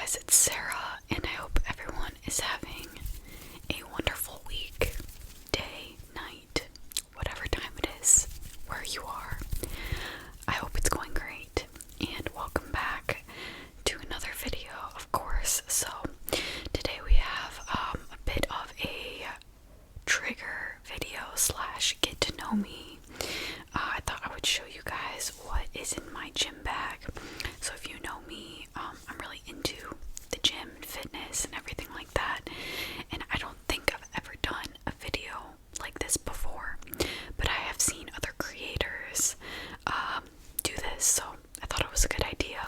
guys, it's Sarah, and I hope everyone is having a wonderful week, day, night, whatever time it is, where you are. I hope it's going great, and welcome back to another video, of course. So, today we have a bit of a trigger video slash get to know me. I thought I would show you guys what is in my gym bag. So if you know me, I'm really into the gym and fitness and everything like that, and I don't think I've ever done a video like this before, but I have seen other creators do this, so I thought it was a good idea.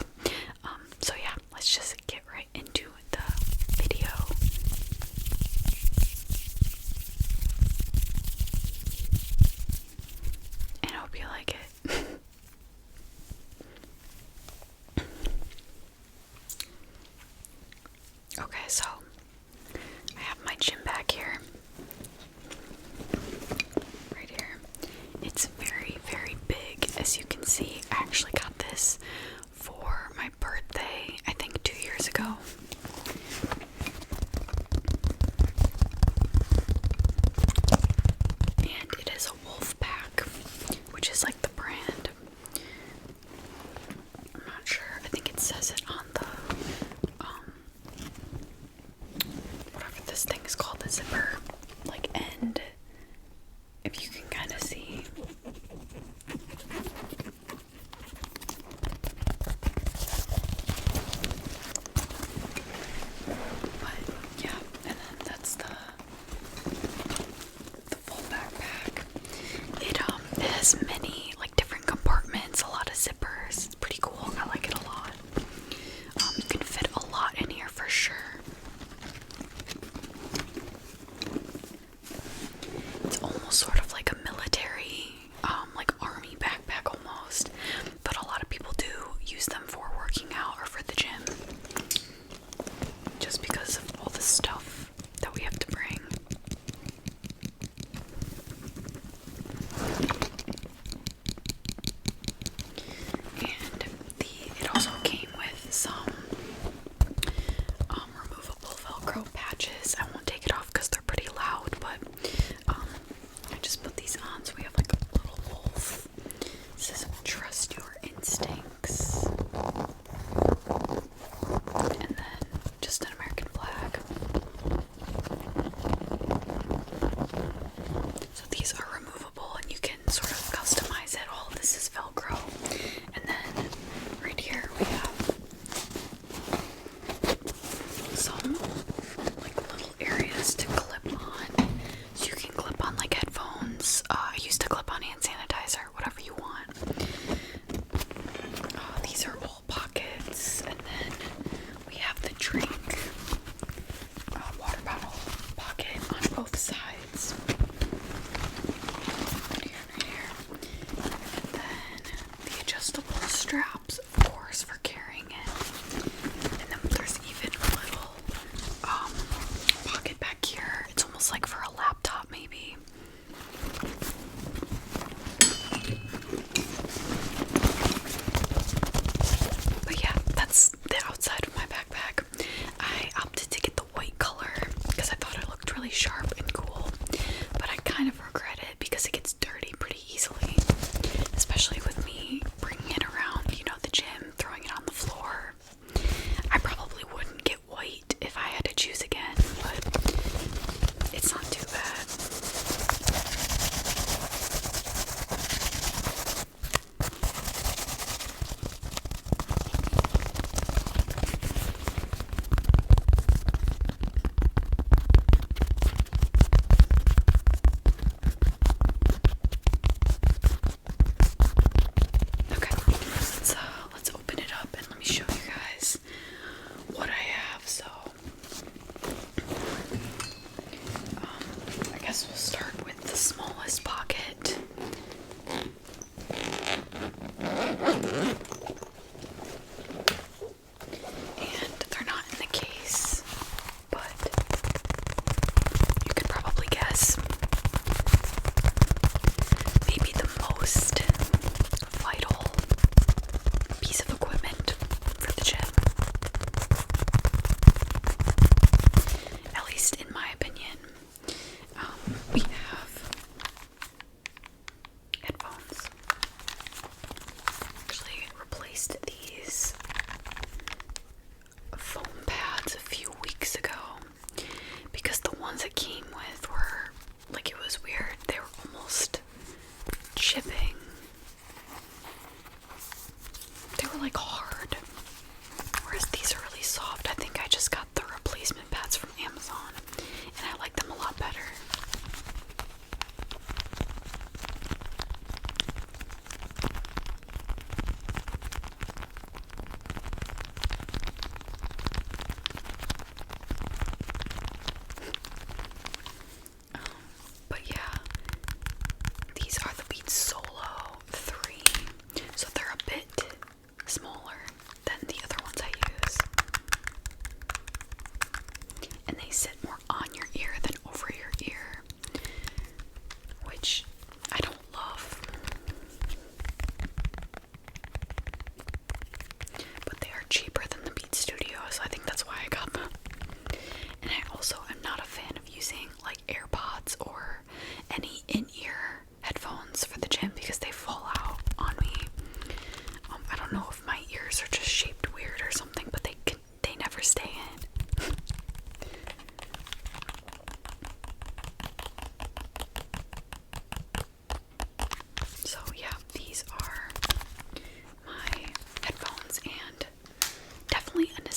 So yeah, let's just get right into the video. And I hope you like it. Okay, so I have my gym bag here. Right here. It's very, very big, as you can see. I actually got this for my birthday, I think 2 years ago. And it is a wolf pack, which is like the brand. I'm not sure. I think it says it on the whatever this thing is called, the zipper like end, if you can kind of see.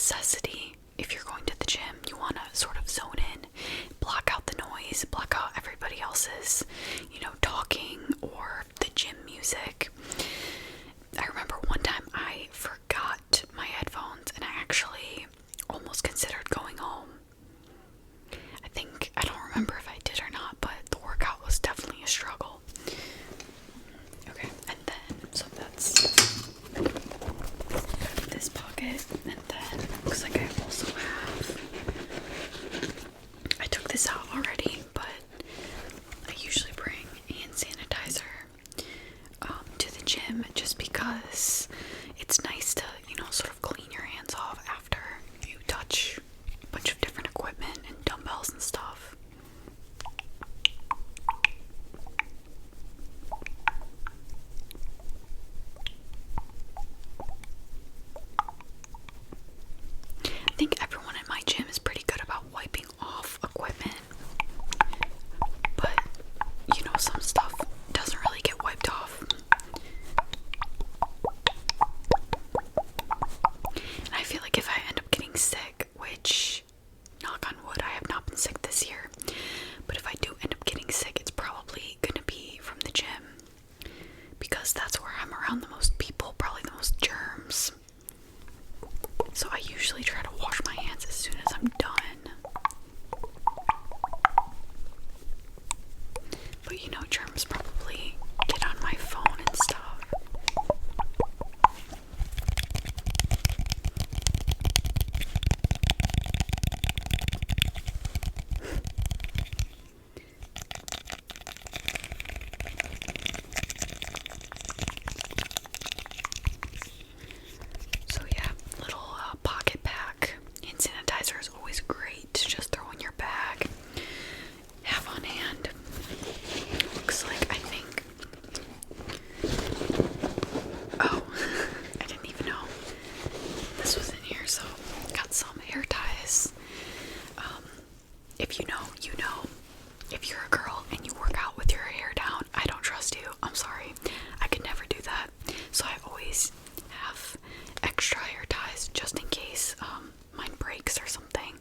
necessity. If you're going to the gym, you want to sort of zone in, block out the noise, block out everybody else's, talking or the gym music. I remember one time I forgot my headphones and I actually almost considered going home. I don't remember if I did or not, but the workout was definitely a struggle. Okay, and then, so that's this pocket, and then looks like I also have, I took this out already, but I usually bring hand sanitizer to the gym just because it's nice to, sort of clean your hands off after you touch a bunch of different equipment and dumbbells and stuff. I think everyone in my gym is pretty good about wiping off equipment, but some stuff doesn't really get wiped off. And I feel like if I end up getting sick, which, knock on wood, I have not been sick this year, but if I do end up getting sick, it's probably gonna be from the gym, because that's where I'm around the most people, probably the most germs. So I usually try to wash my hands as soon as I'm done. But germs probably get on my phone and stuff. So yeah, little pocket pack. Hand sanitizer is always great to just throw in your bag, have on hand. Looks like, I think, oh, I didn't even know this was in here, so got some hair ties. If you know, you know. If you're a girl and you work out with your hair down, I don't trust you. I'm sorry. I could never do that. So I always have extra hair ties just in case mine breaks or something,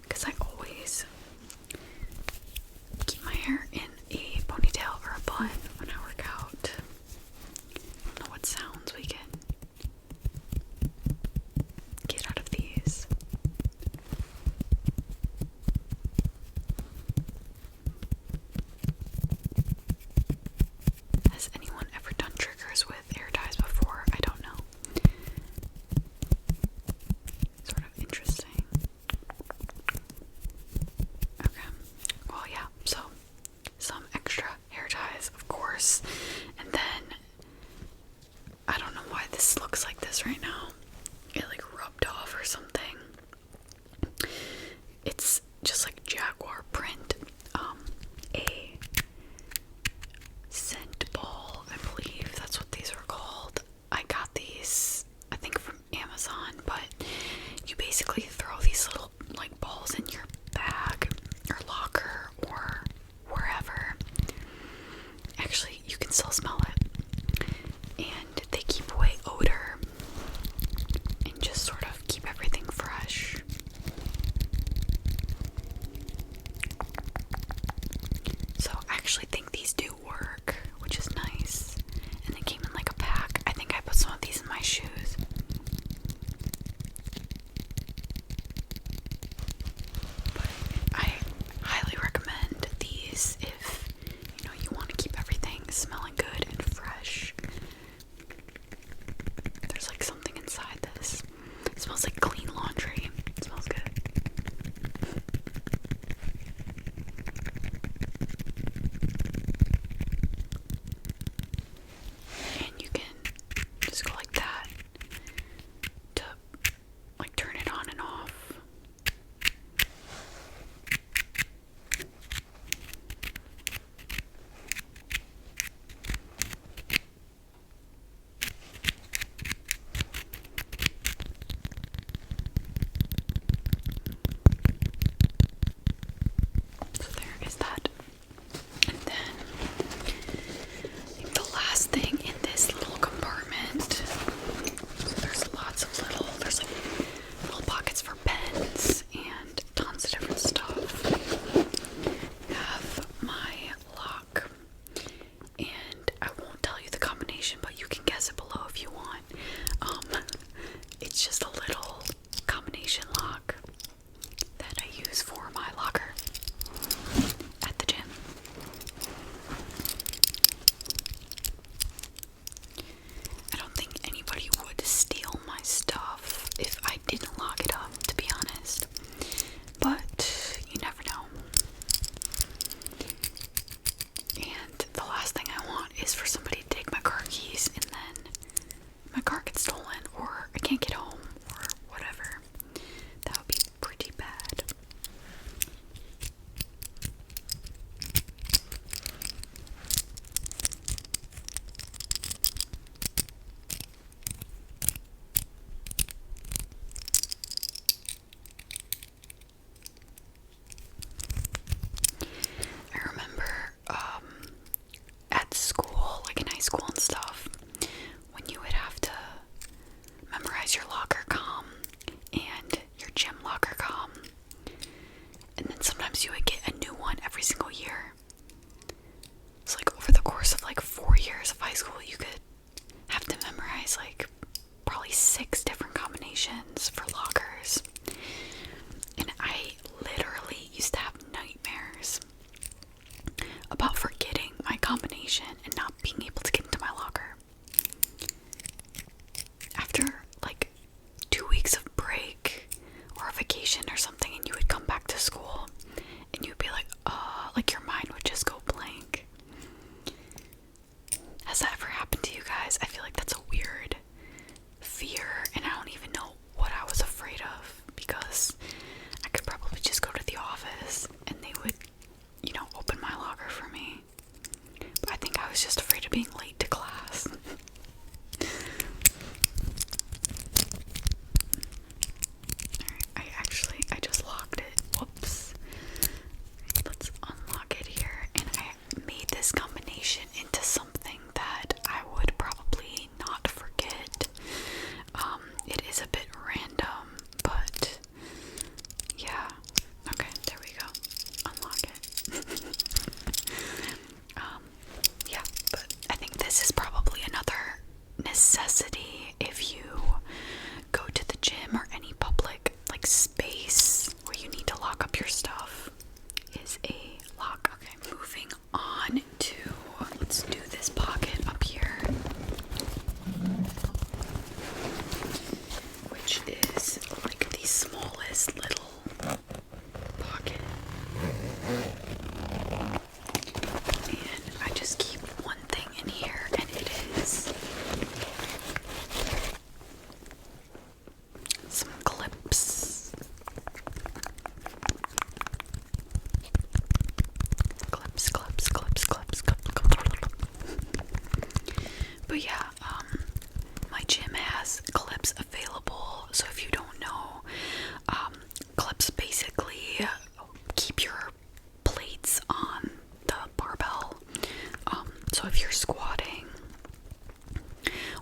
because I always keep my hair in a ponytail or a bun when I work out. I don't know what sounds we can get out of these. Has anyone ever done triggers with hair ties before? I don't know. Sort of interesting. Okay. Well, yeah, so some extra hair ties, of course. And then, I don't know why this looks like this right now. It like rubbed off or something. It's just like jaguar print. A scent ball, I believe that's what these are called. I got these, I think, from Amazon, but you basically throw these little like balls in your bag or locker or wherever. Actually, you can still smell it, and they keep away odor and just sort of keep everything fresh. So I actually think these do work, which is nice. And they came in like a pack. I think I put some of these in my shoes. nightmares. And I literally used to have nightmares about forgetting my combination and not being able to get into my locker. After like 2 weeks of break or a vacation or something, and you would come back to school and you'd be like your mind would just go blank. Has that ever happened to you guys? I feel like that's a weird fear, and I don't even know what I was afraid of, because I could probably just go to the office and they would, open my locker for me. But I think I was just afraid of being late to class. Alright, I just locked it. Whoops. Let's unlock it here. And I made this combination into something that I would probably not forget. It is a bit random, but yeah. Okay, there we go. Unlock it. Yeah, but I think this is probably another necessity if you go to the gym or any public space where you need to lock up your stuff, is a lock. Okay, moving on to, let's do this pocket up here, which is like the smallest little pocket. And I just keep one thing in here, and it is some clips. But yeah, my gym has clips available. So if you don't know, clips basically keep your plates on the barbell. So if you're squatting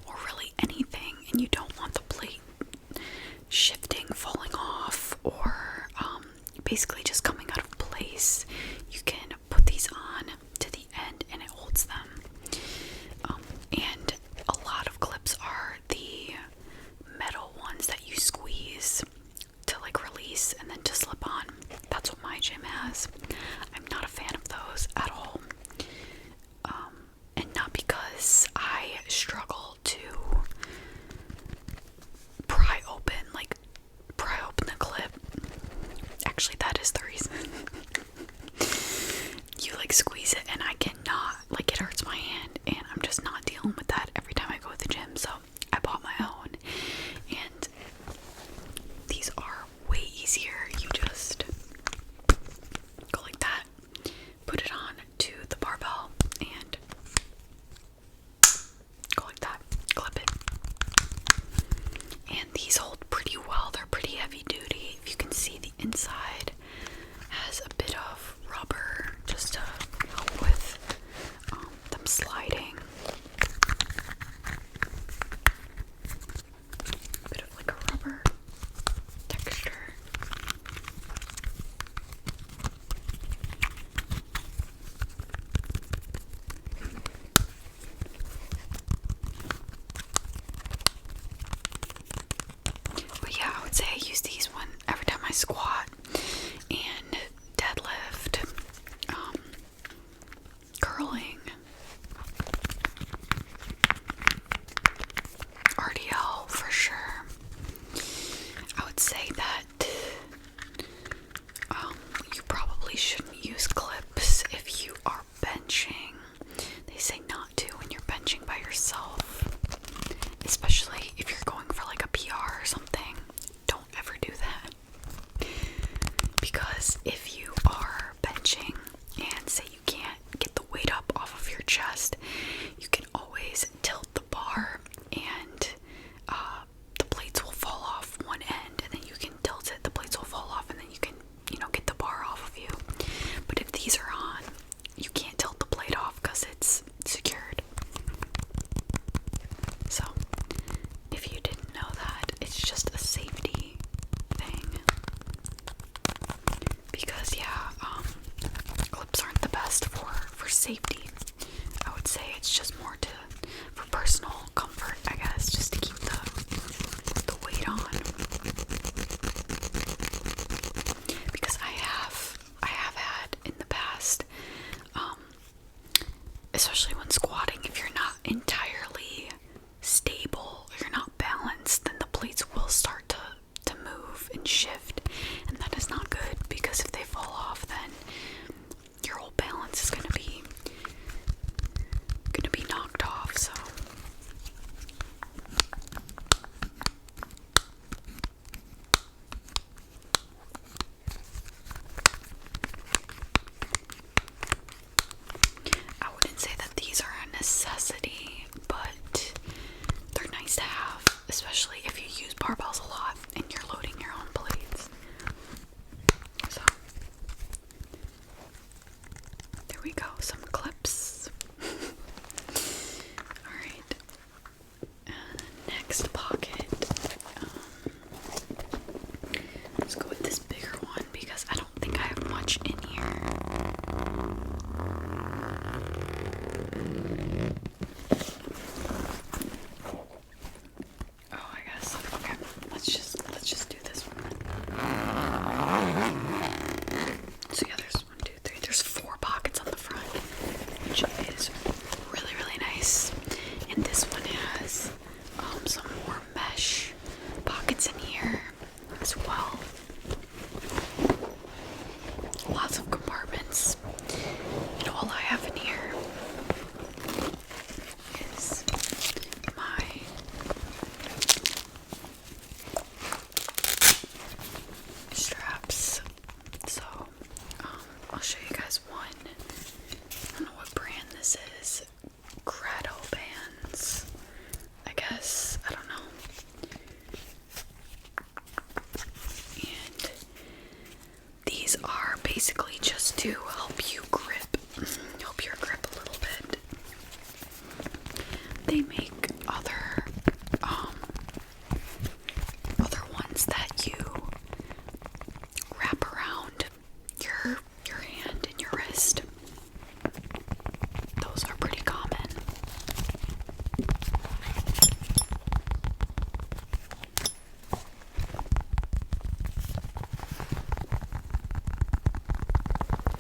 or really anything and you don't want the plate shifting, falling off, or basically just coming out of place, you can put these on to the end and it holds them. And a lot of clips are the metal ones that you squeeze to release and then to slip on. That's what my gym has. I'm not a fan of those at all. And not because I struggle to pry open the clip. Actually, that is the reason. You squeeze it and I cannot, it hurts my hand, and I'm just not dealing with that every time I go to the gym. So I bought my own, and these are way easier. You just go like that, put it on to the barbell, and go like that, clip it. And these hold pretty well. They're pretty heavy duty. If you can see, the inside has a bit of rubber just to help with them sliding. Bit of a rubber texture. But yeah, I would say I use these every time I squat and deadlift, curling, RDL for sure. I would say that you probably shouldn't use clips if you are benching. They say not to when you're benching by yourself, especially if you're going for a PR or something. Don't ever do that, because if you are benching and say you can't get the weight up off of your chest, you can always tilt the bar and the plates will fall off one end, and then you can tilt it, the plates will fall off, and then you can get the bar off of you. But if these are on, you can't tilt the plate off because it's secured. So if you didn't know that, it's just a safety thing, because clips aren't the best for safety. I would say it's just more for personal comfort, I guess, just to keep the weight on. and shift, and that is not good, because if they fall off, then your whole balance is gonna be knocked off. So I wouldn't say that these are a necessity, but they're nice to have, especially if you use barbells a lot and you're loading your own plates. So there we go, some clips. Alright, next pocket. Let's go with this bigger one because I don't think I have much in here. Oh, I guess. Okay, let's just do this one. So yeah, there's 1, 2, 3. There's 4 pockets on the front, which is really, really nice. And this one has some more mesh pockets in here as well. Lots of compartments. And all I have in here is my straps. So I'll show you guys one. I don't know what brand this is. Grado bands, I guess. I don't know. And these are basically just to help you grip, help your grip a little bit. They make other ones that you wrap around your hand and your wrist. Those are pretty common.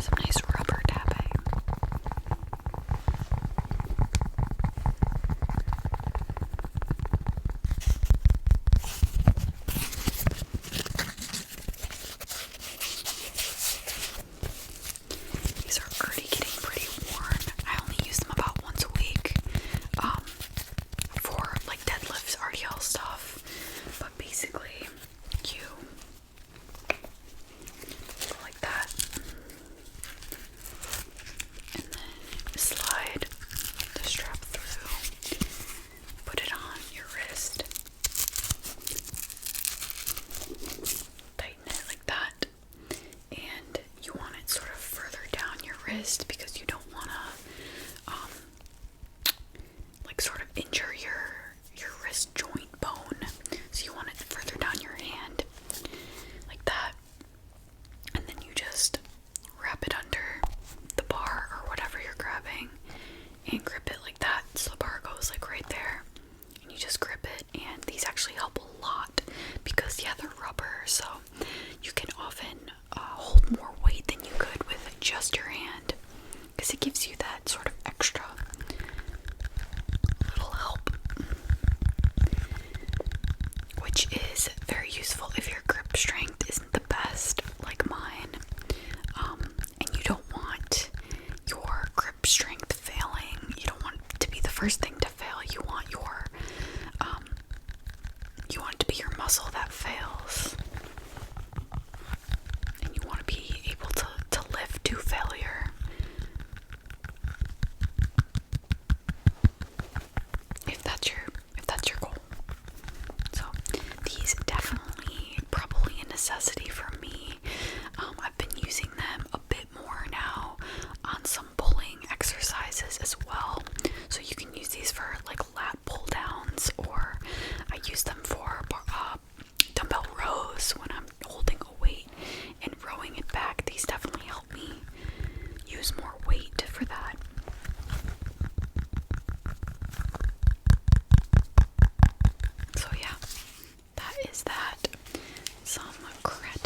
Some nice rubber tapping. These are already getting pretty worn. I only use them about once a week for like deadlifts, RDL stuff. But basically, you go like that, and then slide the strap through, put it on your wrist, tighten it like that, and you want it sort of further down your wrist because you don't want to like sort of injure your wrist joint bone. So you want it further down your hand like that, and then you just wrap it under the bar or whatever you're grabbing and grip it like that. So the bar goes like right there, and you just grip it. And these actually help a lot because yeah, they're rubber, so you can often hold more weight than you could with just your hand, because it gives you that sort of extra little help, which is very useful if your grip strength isn't the best like mine, and you don't want your grip strength failing. You don't want it to be the first thing to fail. You want it to be your muscle that fails, and you want to be able to live to failure. If that's your goal. So these definitely probably a necessity for me. I've been using them a bit more now on some pulling exercises as well. So you can use these for like lat pull downs, or I use them for dumbbell rows when I'm holding a weight and rowing it back. These definitely help me use more weight for that. So yeah, that is that. Some credit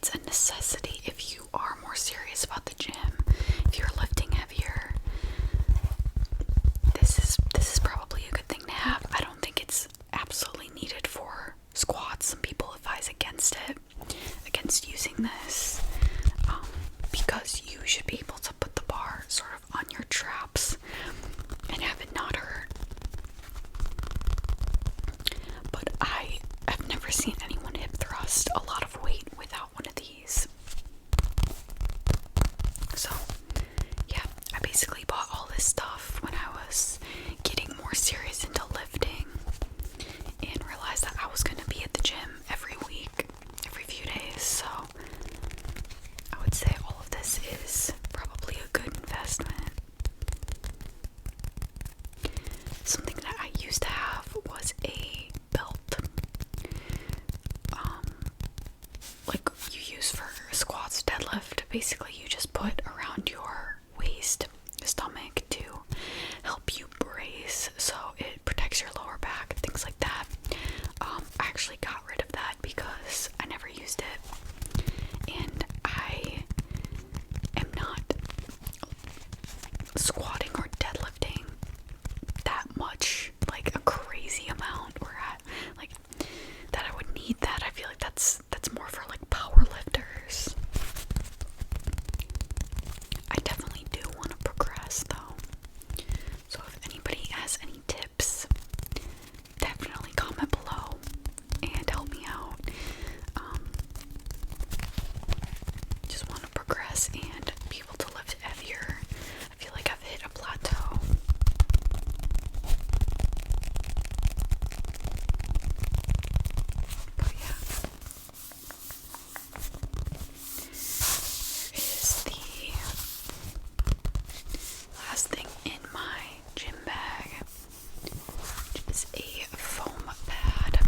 it's a necessity if you are more serious about the gym, if you're lifting heavier. This is probably a good thing to have. I don't think it's absolutely needed for squats. Some people advise against it, against using this, because you should be able to put the bar sort of on your traps and have it not hurt. But I have never seen anyone hip thrust a lot of weight without one of these. So yeah, I basically bought all this stuff when I was getting more serious into lifting and realized that I was going to be at the gym every week, every few days. So I would say all of this is probably a good investment. Something that I used to have was a belt, like you use for squats, deadlift. Basically, you just put around your waist, stomach to help you brace, so it protects your lower back, things like that. I actually got rid of that because I never used it, and I am not squatting or deadlifting that much, like a crazy amount, or like that I would need that. I feel like that's more for like power lifters. I definitely do want to progress though. So if anybody has any tips, definitely comment below and help me out. Just want to progress and be able to lift heavier. I feel like I've hit a plateau. But yeah. Here is the last thing in my gym bag, which is a foam pad.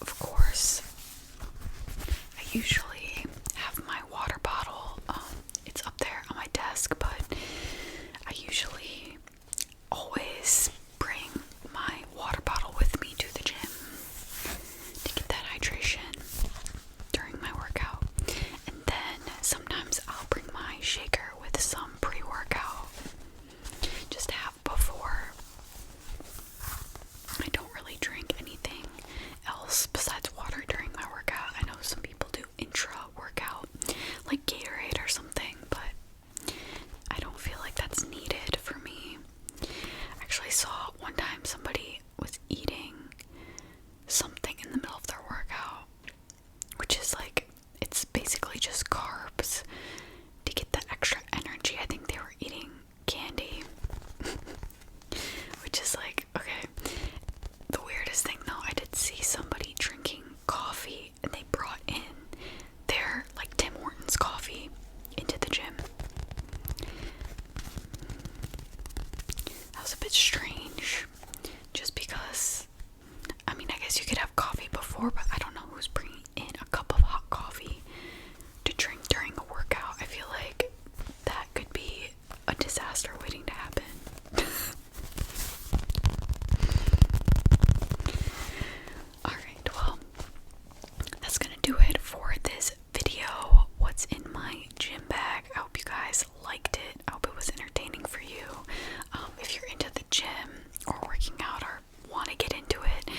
Of course, I usually have my water bottle. It's up there on my desk, but I usually always bring my water bottle with me to the gym to get that hydration during my workout. And then sometimes I'll bring my shaker with some pre-workout just to have before. I don't really drink anything else besides water during my workout. I know some people do intra-workout, like Gatorade or something, but I don't feel like that's needed for me. I actually saw one time somebody was eating something in the middle of their workout, which is like, it's basically just carbs to get that extra energy. I think they were eating candy, which is like, okay. The weirdest thing though, I did see somebody drinking coffee, and they brought in their like Tim Hortons coffee into the gym. That was a bit strange, just because, I mean, I guess you could have coffee before, but I don't know who's bringing in a cup of hot coffee to drink during a workout. I feel like that could be a disaster waiting to happen. Alright, well, that's gonna do it for this video. What's in my gym bag? I hope you guys liked it. I hope it was entertaining for you. If you're into the gym or working out or want to get into it,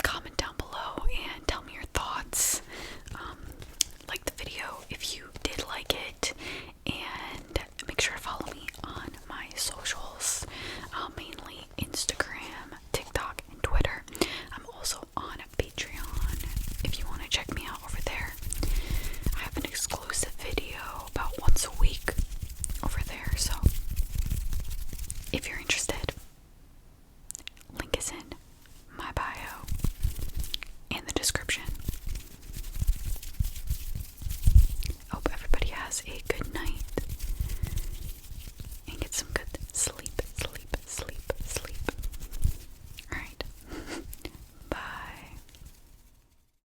comment down below and tell me your thoughts. Like the video if you did like it, and make sure to follow me on my socials, mainly Instagram, TikTok, and Twitter. I'm also on Patreon if you want to check me out over there. I have an exclusive video about once a week over there, so if you're interested, link is in my bio and the description. Hope everybody has a good